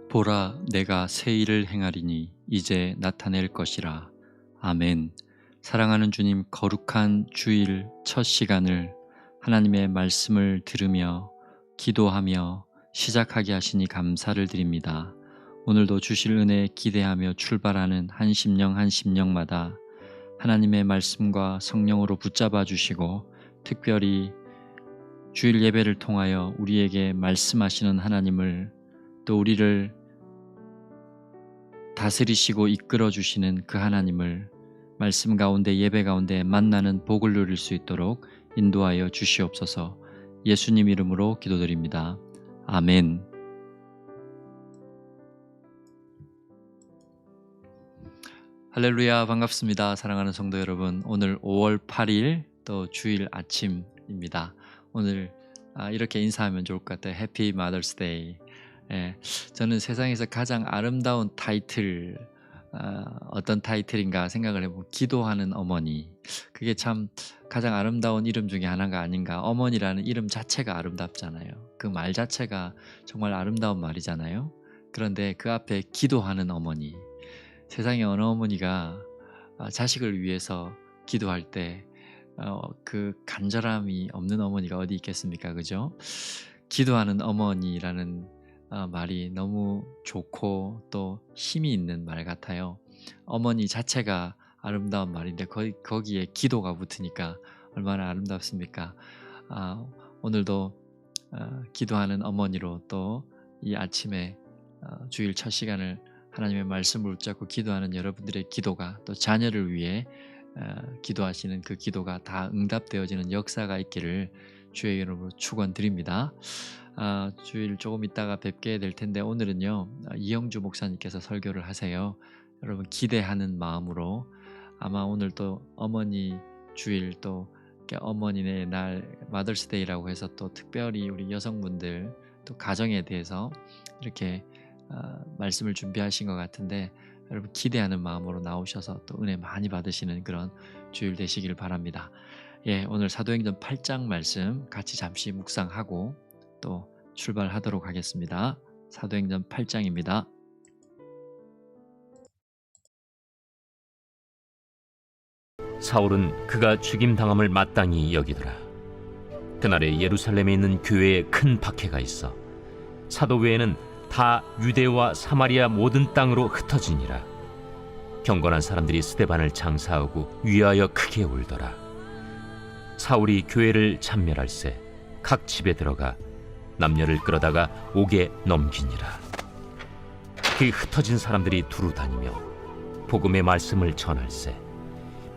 보라, 내가 새 일을 행하리니 이제 나타낼 것이라. 아멘. 사랑하는 주님, 거룩한 주일 첫 시간을 하나님의 말씀을 들으며 기도하며 시작하게 하시니 감사를 드립니다. 오늘도 주실 은혜 기대하며 출발하는 한 심령 한 심령마다 하나님의 말씀과 성령으로 붙잡아 주시고, 특별히 주일 예배를 통하여 우리에게 말씀하시는 하나님을, 또 우리를 다스리시고 이끌어 주시는 그 하나님을 말씀 가운데, 예배 가운데 만나는 복을 누릴 수 있도록 인도하여 주시옵소서. 예수님 이름으로 기도드립니다. 아멘. 할렐루야, 반갑습니다. 사랑하는 성도 여러분, 오늘 5월 8일 또 주일 아침입니다. 오늘 이렇게 인사하면 좋을 것 같아요. 해피 마더스 데이. 저는 세상에서 가장 아름다운 타이틀, 어떤 타이틀인가 생각을 해보면 기도하는 어머니, 그게 참 가장 아름다운 이름 중에 하나가 아닌가. 어머니라는 이름 자체가 아름답잖아요. 그 말 자체가 정말 아름다운 말이잖아요. 그런데 그 앞에 기도하는 어머니, 세상에 어느 어머니가 자식을 위해서 기도할 때 그 간절함이 없는 어머니가 어디 있겠습니까? 그죠? 기도하는 어머니라는 말이 너무 좋고 또 힘이 있는 말 같아요. 어머니 자체가 아름다운 말인데 거기에 기도가 붙으니까 얼마나 아름답습니까? 오늘도 기도하는 어머니로 또 이 아침에 주일 첫 시간을 하나님의 말씀을 붙잡고 기도하는 여러분들의 기도가, 또 자녀를 위해 기도하시는 그 기도가 다 응답되어지는 역사가 있기를 주의 이름으로 축원드립니다. 주일 조금 있다가 뵙게 될 텐데, 오늘은요 이영주 목사님께서 설교를 하세요. 여러분 기대하는 마음으로, 아마 오늘 또 어머니 주일, 또 어머니의 날 마더스데이라고 해서 또 특별히 우리 여성분들 또 가정에 대해서 이렇게 말씀을 준비하신 것 같은데, 여러분 기대하는 마음으로 나오셔서 또 은혜 많이 받으시는 그런 주일 되시길 바랍니다. 오늘 사도행전 8장 말씀 같이 잠시 묵상하고 또 출발하도록 하겠습니다. 사도행전 8장입니다. 사울은 그가 죽임당함을 마땅히 여기더라. 그날에 예루살렘에 있는 교회에 큰 박해가 있어 사도 외에는 다 유대와 사마리아 모든 땅으로 흩어지니라. 경건한 사람들이 스데반을 장사하고 위하여 크게 울더라. 사울이 교회를 참멸할세 각 집에 들어가 남녀를 끌어다가 옥에 넘기니라. 그 흩어진 사람들이 두루 다니며 복음의 말씀을 전할세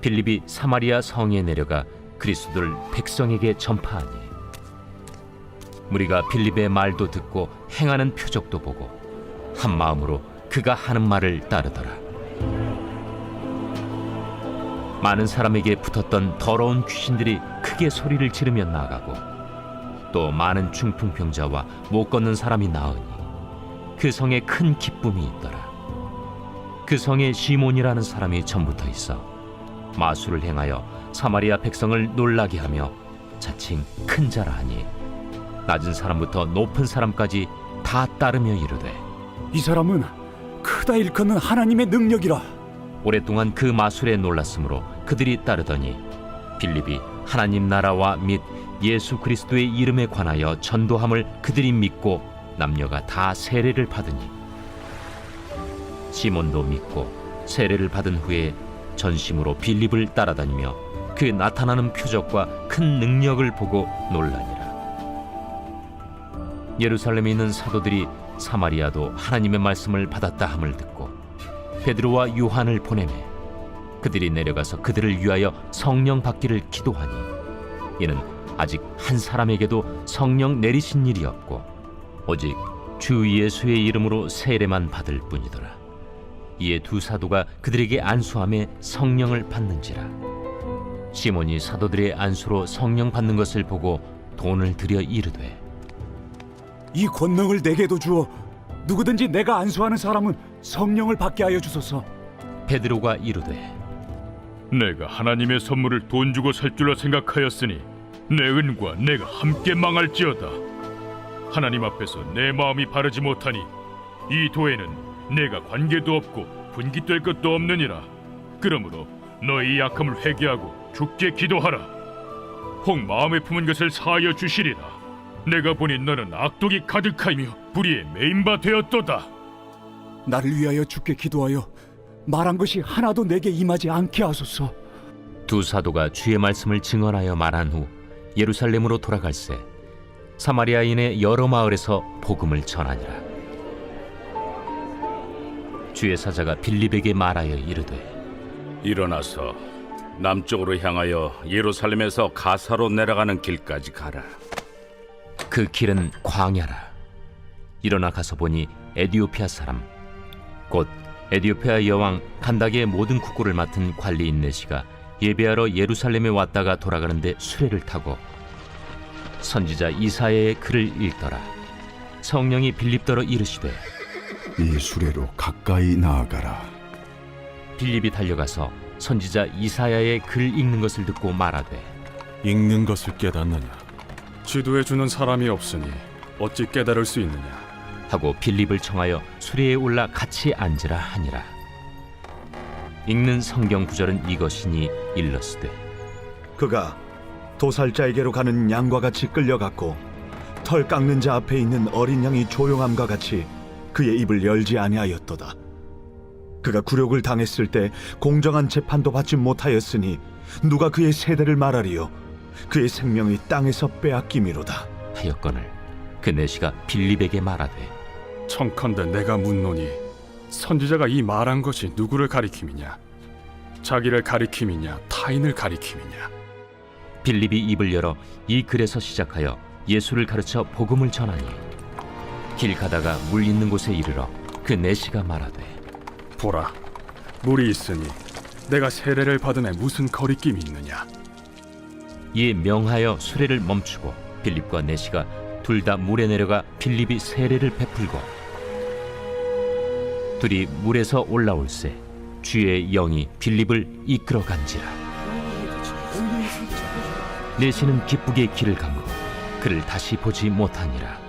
빌립이 사마리아 성에 내려가 그리스도를 백성에게 전파하니, 무리가 빌립의 말도 듣고 행하는 표적도 보고 한 마음으로 그가 하는 말을 따르더라. 많은 사람에게 붙었던 더러운 귀신들이 크게 소리를 지르며 나가고, 또 많은 중풍병자와 못 걷는 사람이 나으니 그 성에 큰 기쁨이 있더라. 그 성에 시몬이라는 사람이 전부터 있어 마술을 행하여 사마리아 백성을 놀라게 하며 자칭 큰 자라 하니, 낮은 사람부터 높은 사람까지 다 따르며 이르되, 이 사람은 크다 일컫는 하나님의 능력이라. 오랫동안 그 마술에 놀랐으므로 그들이 따르더니 빌립이 하나님 나라와 및 예수 그리스도의 이름에 관하여 전도함을 그들이 믿고 남녀가 다 세례를 받으니, 시몬도 믿고 세례를 받은 후에 전심으로 빌립을 따라다니며 그 나타나는 표적과 큰 능력을 보고 놀라니라. 예루살렘에 있는 사도들이 사마리아도 하나님의 말씀을 받았다 함을 듣고 베드로와 요한을 보내매 그들이 내려가서 그들을 위하여 성령 받기를 기도하니, 이는 아직 한 사람에게도 성령 내리신 일이 없고 오직 주 예수의 이름으로 세례만 받을 뿐이더라. 이에 두 사도가 그들에게 안수하며 성령을 받는지라. 시몬이 사도들의 안수로 성령 받는 것을 보고 돈을 들여 이르되, 이 권능을 내게도 주어 누구든지 내가 안수하는 사람은 성령을 받게 하여 주소서. 베드로가 이르되, 내가 하나님의 선물을 돈 주고 살 줄로 생각하였으니 내 은과 내가 함께 망할지어다. 하나님 앞에서 내 마음이 바르지 못하니 이 도에는 내가 관계도 없고 분깃될 것도 없느니라. 그러므로 너희 약함을 회개하고 주께 기도하라. 혹 마음에 품은 것을 사하여 주시리라. 내가 보니 너는 악독이 가득하며 불의에 매인 바 되었도다. 나를 위하여 주께 기도하여 말한 것이 하나도 내게 임하지 않게 하소서. 두 사도가 주의 말씀을 증언하여 말한 후 예루살렘으로 돌아갈새 사마리아인의 여러 마을에서 복음을 전하니라. 주의 사자가 빌립에게 말하여 이르되 일어나서 남쪽으로 향하여 예루살렘에서 가사로 내려가는 길까지 가라. 그 길은 광야라. 일어나 가서 보니 에디오피아 사람 곧 에디오피아 여왕 칸다게의 모든 국고를 맡은 관리인 네시가 예배하러 예루살렘에 왔다가 돌아가는데 수레를 타고 선지자 이사야의 글을 읽더라. 성령이 빌립더러 이르시되 이 수레로 가까이 나아가라. 빌립이 달려가서 선지자 이사야의 글 읽는 것을 듣고 말하되 읽는 것을 깨닫느냐? 지도해 주는 사람이 없으니 어찌 깨달을 수 있느냐? 하고 빌립을 청하여 수레에 올라 같이 앉으라 하니라. 읽는 성경 구절은 이것이니 일러스되 그가 도살자에게로 가는 양과 같이 끌려갔고 털 깎는 자 앞에 있는 어린 양이 조용함과 같이 그의 입을 열지 아니하였도다. 그가 굴욕을 당했을 때 공정한 재판도 받지 못하였으니 누가 그의 세대를 말하리요? 그의 생명이 땅에서 빼앗김이로다. 하였거늘 그 내시가 빌립에게 말하되 청컨대 내가 묻노니 선지자가 이 말한 것이 누구를 가리킴이냐? 자기를 가리킴이냐? 타인을 가리킴이냐? 빌립이 입을 열어 이 글에서 시작하여 예수를 가르쳐 복음을 전하니 길 가다가 물 있는 곳에 이르러 그 내시가 말하되 보라, 물이 있으니 내가 세례를 받음에 무슨 거리낌이 있느냐? 이에 명하여 수레를 멈추고 빌립과 내시가 둘 다 물에 내려가 빌립이 세례를 베풀고 둘이 물에서 올라올새 주의 영이 빌립을 이끌어 간지라. 내시는 기쁘게 길을 간고 그를 다시 보지 못하니라.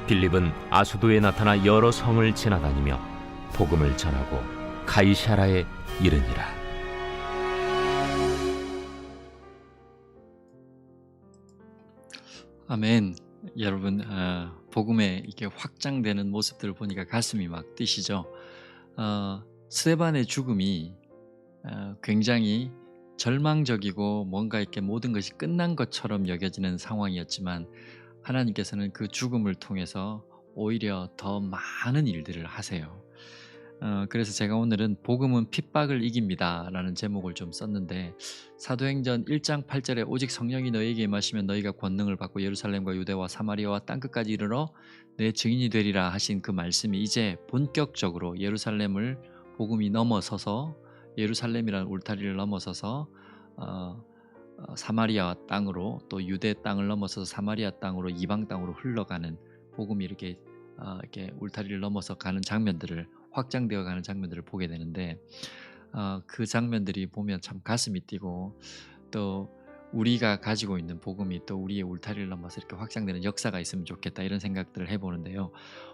빌립은 아수도에 나타나 여러 성을 지나다니며 복음을 전하고 가이사라에 이르니라. 아멘. 여러분, 복음에 이게 확장되는 모습들을 보니까 가슴이 막 뛰시죠. 스데반의 죽음이 굉장히 절망적이고 뭔가 이렇게 모든 것이 끝난 것처럼 여겨지는 상황이었지만 하나님께서는 그 죽음을 통해서 오히려 더 많은 일들을 하세요. 그래서 제가 오늘은 복음은 핍박을 이깁니다 라는 제목을 좀 썼는데, 사도행전 1장 8절에 오직 성령이 너희에게 임하시면 너희가 권능을 받고 예루살렘과 유대와 사마리아와 땅끝까지 이르러 내 증인이 되리라 하신 그 말씀이 이제 본격적으로 예루살렘을 복음이 넘어서서, 예루살렘이라는 울타리를 넘어서서 사마리아 땅으로, 또 유대 땅을 넘어서서 사마리아 땅으로, 이방 땅으로 흘러가는, 복음이 이렇게 울타리를 넘어서 가는 장면들을, 확장되어 가는 장면들을 보게 되는데, 그 장면들이 보면 참 가슴이 뛰고, 또 우리가 가지고 있는 복음이 또 우리의 울타리를 넘어서 이렇게 확장되는 역사가 있으면 좋겠다, 이런 생각들을 해보는데요.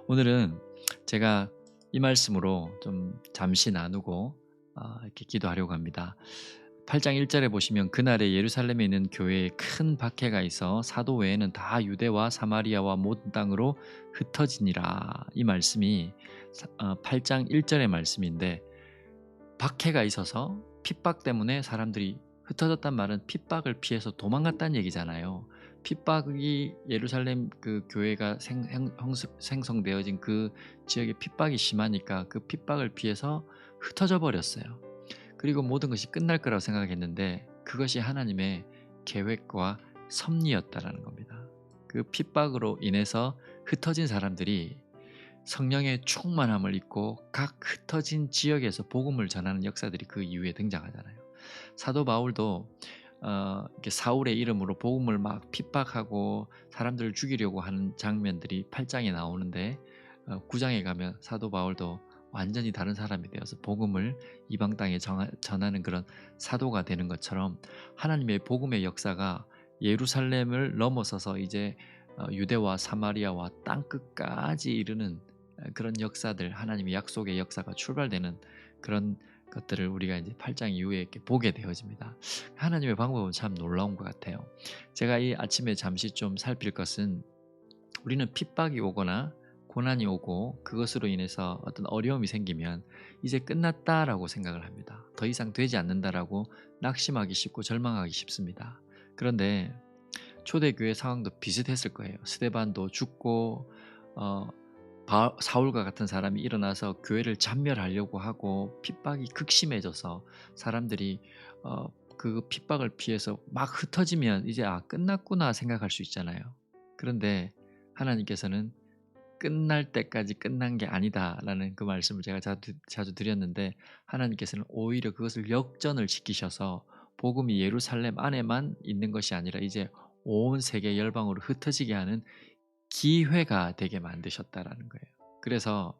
오늘은 제가 이 말씀으로 좀 잠시 나누고 이렇게 기도하려고 합니다. 8장 1절에 보시면 그날에 예루살렘에 있는 교회에 큰 박해가 있어 사도 외에는 다 유대와 사마리아와 모든 땅으로 흩어지니라. 이 말씀이 8장 1절의 말씀인데, 박해가 있어서 핍박 때문에 사람들이 흩어졌단 말은 핍박을 피해서 도망갔다는 얘기잖아요. 핍박이, 예루살렘 그 교회가 생성되어진 그 지역에 핍박이 심하니까 그 핍박을 피해서 흩어져 버렸어요. 그리고 모든 것이 끝날 거라고 생각했는데 그것이 하나님의 계획과 섭리였다라는 겁니다. 그 핍박으로 인해서 흩어진 사람들이 성령의 충만함을 입고 각 흩어진 지역에서 복음을 전하는 역사들이 그 이후에 등장하잖아요. 사도 바울도 이렇게 사울의 이름으로 복음을 막 핍박하고 사람들을 죽이려고 하는 장면들이 8장에 나오는데, 9장에 가면 사도 바울도 완전히 다른 사람이 되어서 복음을 이방 땅에 전하는 그런 사도가 되는 것처럼, 하나님의 복음의 역사가 예루살렘을 넘어서서 이제 유대와 사마리아와 땅끝까지 이르는 그런 역사들, 하나님의 약속의 역사가 출발되는 그런 것들을 우리가 이제 8장 이후에 이렇게 보게 되어집니다. 하나님의 방법은 참 놀라운 것 같아요. 제가 이 아침에 잠시 좀 살필 것은, 우리는 핍박이 오거나 고난이 오고 그것으로 인해서 어떤 어려움이 생기면 이제 끝났다라고 생각을 합니다. 더 이상 되지 않는다라고 낙심하기 쉽고 절망하기 쉽습니다. 그런데 초대교회 상황도 비슷했을 거예요. 스데반도 죽고 사울과 같은 사람이 일어나서 교회를 잔멸하려고 하고 핍박이 극심해져서 사람들이 그 핍박을 피해서 막 흩어지면 이제 끝났구나 생각할 수 있잖아요. 그런데 하나님께서는 끝날 때까지 끝난 게 아니다라는 그 말씀을 제가 자주 드렸는데, 하나님께서는 오히려 그것을 역전을 시키셔서 복음이 예루살렘 안에만 있는 것이 아니라 이제 온 세계 열방으로 흩어지게 하는 기회가 되게 만드셨다라는 거예요. 그래서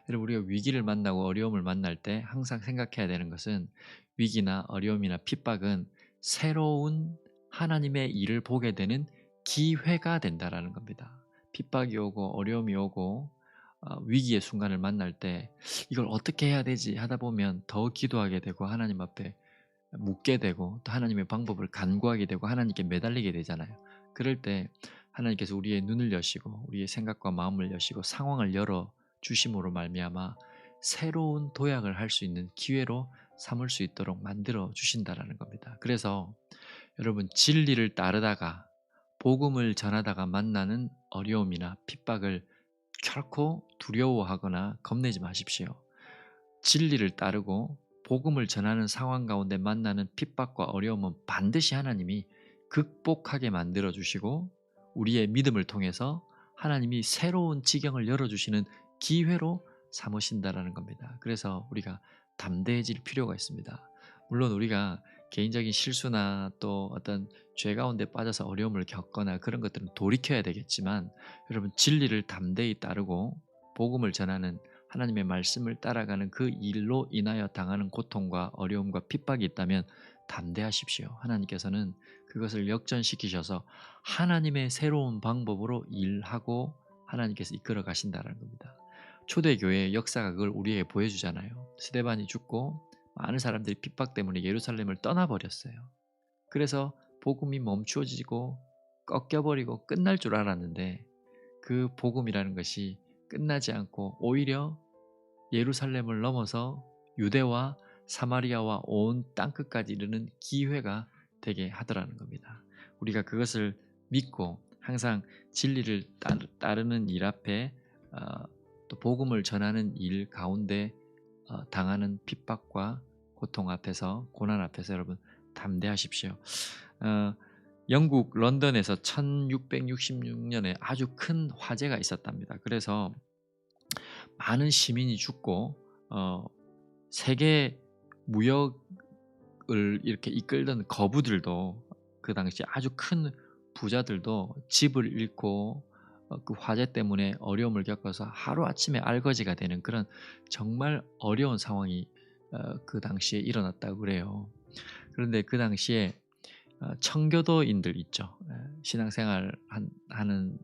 여러분, 우리가 위기를 만나고 어려움을 만날 때 항상 생각해야 되는 것은, 위기나 어려움이나 핍박은 새로운 하나님의 일을 보게 되는 기회가 된다라는 겁니다. 핍박이 오고 어려움이 오고 위기의 순간을 만날 때 이걸 어떻게 해야 되지 하다 보면 더 기도하게 되고 하나님 앞에 묻게 되고 또 하나님의 방법을 간구하게 되고 하나님께 매달리게 되잖아요. 그럴 때 하나님께서 우리의 눈을 여시고 우리의 생각과 마음을 여시고 상황을 열어 주심으로 말미암아 새로운 도약을 할 수 있는 기회로 삼을 수 있도록 만들어 주신다라는 겁니다. 그래서 여러분, 진리를 따르다가 복음을 전하다가 만나는 어려움이나 핍박을 결코 두려워하거나 겁내지 마십시오. 진리를 따르고 복음을 전하는 상황 가운데 만나는 핍박과 어려움은 반드시 하나님이 극복하게 만들어 주시고 우리의 믿음을 통해서 하나님이 새로운 지경을 열어주시는 기회로 삼으신다라는 겁니다. 그래서 우리가 담대해질 필요가 있습니다. 물론 우리가 개인적인 실수나 또 어떤 죄 가운데 빠져서 어려움을 겪거나 그런 것들은 돌이켜야 되겠지만, 여러분, 진리를 담대히 따르고 복음을 전하는 하나님의 말씀을 따라가는 그 일로 인하여 당하는 고통과 어려움과 핍박이 있다면 담대하십시오. 하나님께서는 그것을 역전시키셔서 하나님의 새로운 방법으로 일하고 하나님께서 이끌어 가신다는 겁니다. 초대교회의 역사가 그걸 우리에게 보여주잖아요. 스데반이 죽고 많은 사람들이 핍박 때문에 예루살렘을 떠나버렸어요. 그래서 복음이 멈추어지고 꺾여버리고 끝날 줄 알았는데, 그 복음이라는 것이 끝나지 않고 오히려 예루살렘을 넘어서 유대와 사마리아와 온 땅끝까지 이르는 기회가 되게 하더라는 겁니다. 우리가 그것을 믿고 항상 진리를 따르는 일 앞에 또 복음을 전하는 일 가운데 당하는 핍박과 고통 앞에서, 고난 앞에서 여러분 담대하십시오. 영국 런던에서 1666년에 아주 큰 화재가 있었답니다. 그래서 많은 시민이 죽고 세계 무역을 이렇게 이끌던 거부들도, 그 당시 아주 큰 부자들도 집을 잃고 그 화재 때문에 어려움을 겪어서 하루아침에 알거지가 되는 그런 정말 어려운 상황이 그 당시에 일어났다고 그래요. 그런데 그 당시에 청교도인들 있죠. 신앙생활 하는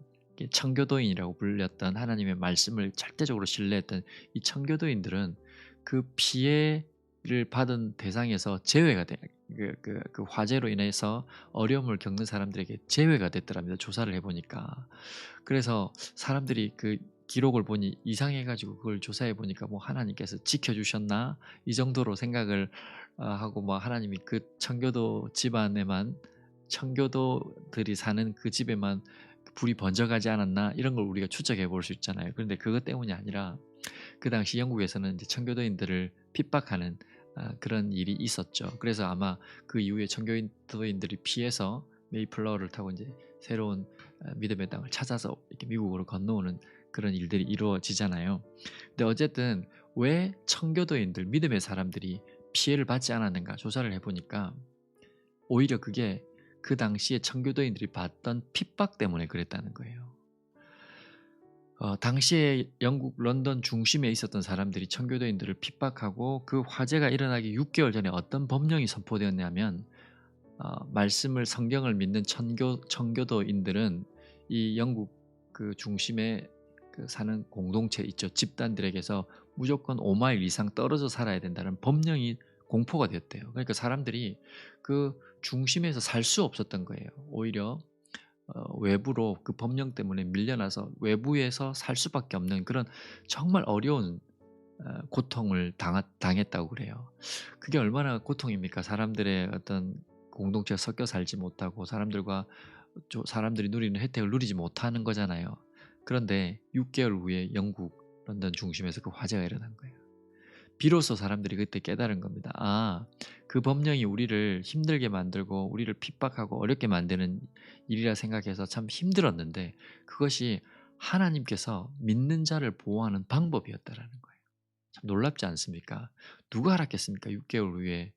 청교도인이라고 불렸던, 하나님의 말씀을 절대적으로 신뢰했던 이 청교도인들은 그 피해를 받은 대상에서 제외가 돼, 그 화재로 인해서 어려움을 겪는 사람들에게 제외가 됐더랍니다. 조사를 해보니까. 그래서 사람들이 그 기록을 보니 이상해가지고 그걸 조사해 보니까 뭐 하나님께서 지켜주셨나 이 정도로 생각을 하고, 뭐 하나님이 그 청교도 집안에만, 청교도들이 사는 그 집에만 불이 번져가지 않았나, 이런 걸 우리가 추적해 볼 수 있잖아요. 그런데 그것 때문이 아니라 그 당시 영국에서는 이제 청교도인들을 핍박하는 그런 일이 있었죠. 그래서 아마 그 이후에 청교도인들이 피해서 메이플라워를 타고 이제 새로운 믿음의 땅을 찾아서 이렇게 미국으로 건너오는 그런 일들이 이루어지잖아요. 근데 어쨌든 왜 청교도인들, 믿음의 사람들이 피해를 받지 않았는가 조사를 해보니까 오히려 그게 그 당시에 청교도인들이 받던 핍박 때문에 그랬다는 거예요. 당시에 영국 런던 중심에 있었던 사람들이 청교도인들을 핍박하고, 그 화재가 일어나기 6개월 전에 어떤 법령이 선포되었냐면, 말씀을, 성경을 믿는 청교도인들은 이 영국 그 중심의 그 사는 공동체 있죠. 집단들에게서 무조건 5마일 이상 떨어져 살아야 된다는 법령이 공포가 되었대요. 그러니까 사람들이 그 중심에서 살 수 없었던 거예요. 오히려 외부로 그 법령 때문에 밀려나서 외부에서 살 수밖에 없는 그런 정말 어려운 고통을 당했다고 그래요. 그게 얼마나 고통입니까? 사람들의 어떤 공동체에 섞여 살지 못하고 사람들이 누리는 혜택을 누리지 못하는 거잖아요. 그런데 6개월 후에 영국 런던 중심에서 그 화재가 일어난 거예요. 비로소 사람들이 그때 깨달은 겁니다. 아, 그 법령이 우리를 힘들게 만들고 우리를 핍박하고 어렵게 만드는 일이라 생각해서 참 힘들었는데 그것이 하나님께서 믿는 자를 보호하는 방법이었다라는 거예요. 참 놀랍지 않습니까? 누가 알았겠습니까? 6개월 후에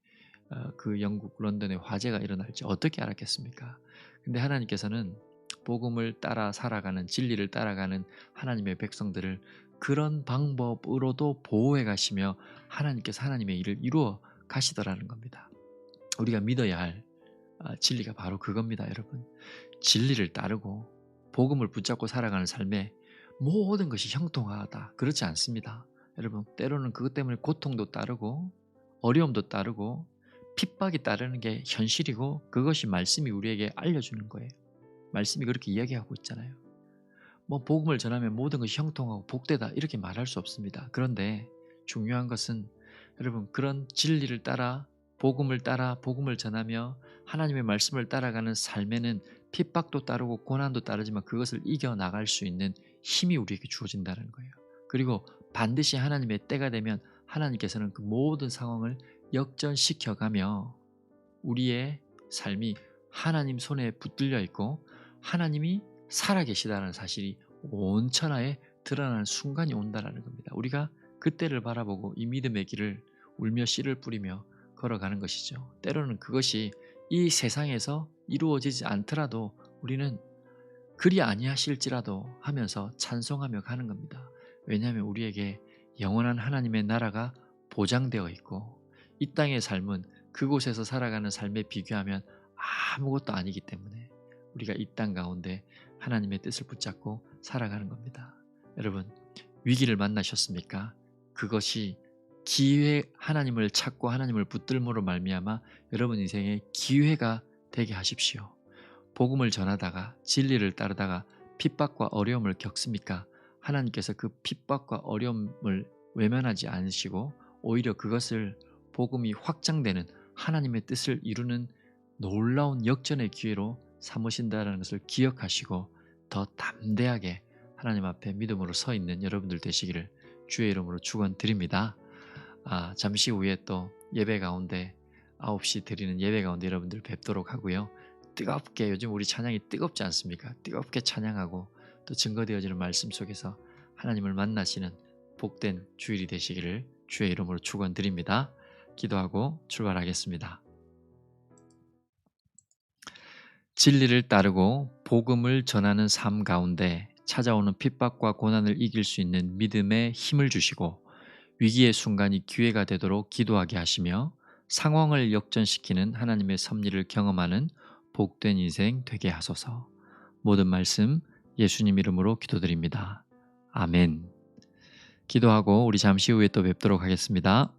그 영국 런던에 화재가 일어날지 어떻게 알았겠습니까? 근데 하나님께서는 복음을 따라 살아가는 진리를 따라가는 하나님의 백성들을 그런 방법으로도 보호해 가시며 하나님께서 하나님의 일을 이루어 가시더라는 겁니다. 우리가 믿어야 할 진리가 바로 그겁니다, 여러분. 진리를 따르고 복음을 붙잡고 살아가는 삶에 모든 것이 형통하다. 그렇지 않습니다. 여러분, 때로는 그것 때문에 고통도 따르고 어려움도 따르고 핍박이 따르는 게 현실이고 그것이 말씀이 우리에게 알려주는 거예요. 말씀이 그렇게 이야기하고 있잖아요. 복음을 전하면 모든 것이 형통하고 복되다 이렇게 말할 수 없습니다. 그런데 중요한 것은 여러분 그런 진리를 따라 복음을 전하며 하나님의 말씀을 따라가는 삶에는 핍박도 따르고 고난도 따르지만 그것을 이겨나갈 수 있는 힘이 우리에게 주어진다는 거예요. 그리고 반드시 하나님의 때가 되면 하나님께서는 그 모든 상황을 역전시켜가며 우리의 삶이 하나님 손에 붙들려 있고 하나님이 살아계시다는 사실이 온 천하에 드러나는 순간이 온다는 겁니다. 우리가 그때를 바라보고 이 믿음의 길을 울며 씨를 뿌리며 걸어가는 것이죠. 때로는 그것이 이 세상에서 이루어지지 않더라도 우리는 그리 아니하실지라도 하면서 찬송하며 가는 겁니다. 왜냐하면 우리에게 영원한 하나님의 나라가 보장되어 있고 이 땅의 삶은 그곳에서 살아가는 삶에 비교하면 아무것도 아니기 때문에 우리가 이 땅 가운데 하나님의 뜻을 붙잡고 살아가는 겁니다. 여러분, 위기를 만나셨습니까? 그것이 하나님을 찾고 하나님을 붙들므로 말미암아 여러분 인생의 기회가 되게 하십시오. 복음을 전하다가 진리를 따르다가 핍박과 어려움을 겪습니까? 하나님께서 그 핍박과 어려움을 외면하지 않으시고 오히려 그것을 복음이 확장되는 하나님의 뜻을 이루는 놀라운 역전의 기회로 삼으신다는 것을 기억하시고 더 담대하게 하나님 앞에 믿음으로 서 있는 여러분들 되시기를 주의 이름으로 축원드립니다. 잠시 후에 또 예배 가운데 9시 드리는 예배 가운데 여러분들 뵙도록 하고요. 뜨겁게 요즘 우리 찬양이 뜨겁지 않습니까? 뜨겁게 찬양하고 또 증거되어지는 말씀 속에서 하나님을 만나시는 복된 주일이 되시기를 주의 이름으로 축원드립니다. 기도하고 출발하겠습니다. 진리를 따르고 복음을 전하는 삶 가운데 찾아오는 핍박과 고난을 이길 수 있는 믿음의 힘을 주시고 위기의 순간이 기회가 되도록 기도하게 하시며 상황을 역전시키는 하나님의 섭리를 경험하는 복된 인생 되게 하소서. 모든 말씀 예수님 이름으로 기도드립니다. 아멘. 기도하고 우리 잠시 후에 또 뵙도록 하겠습니다.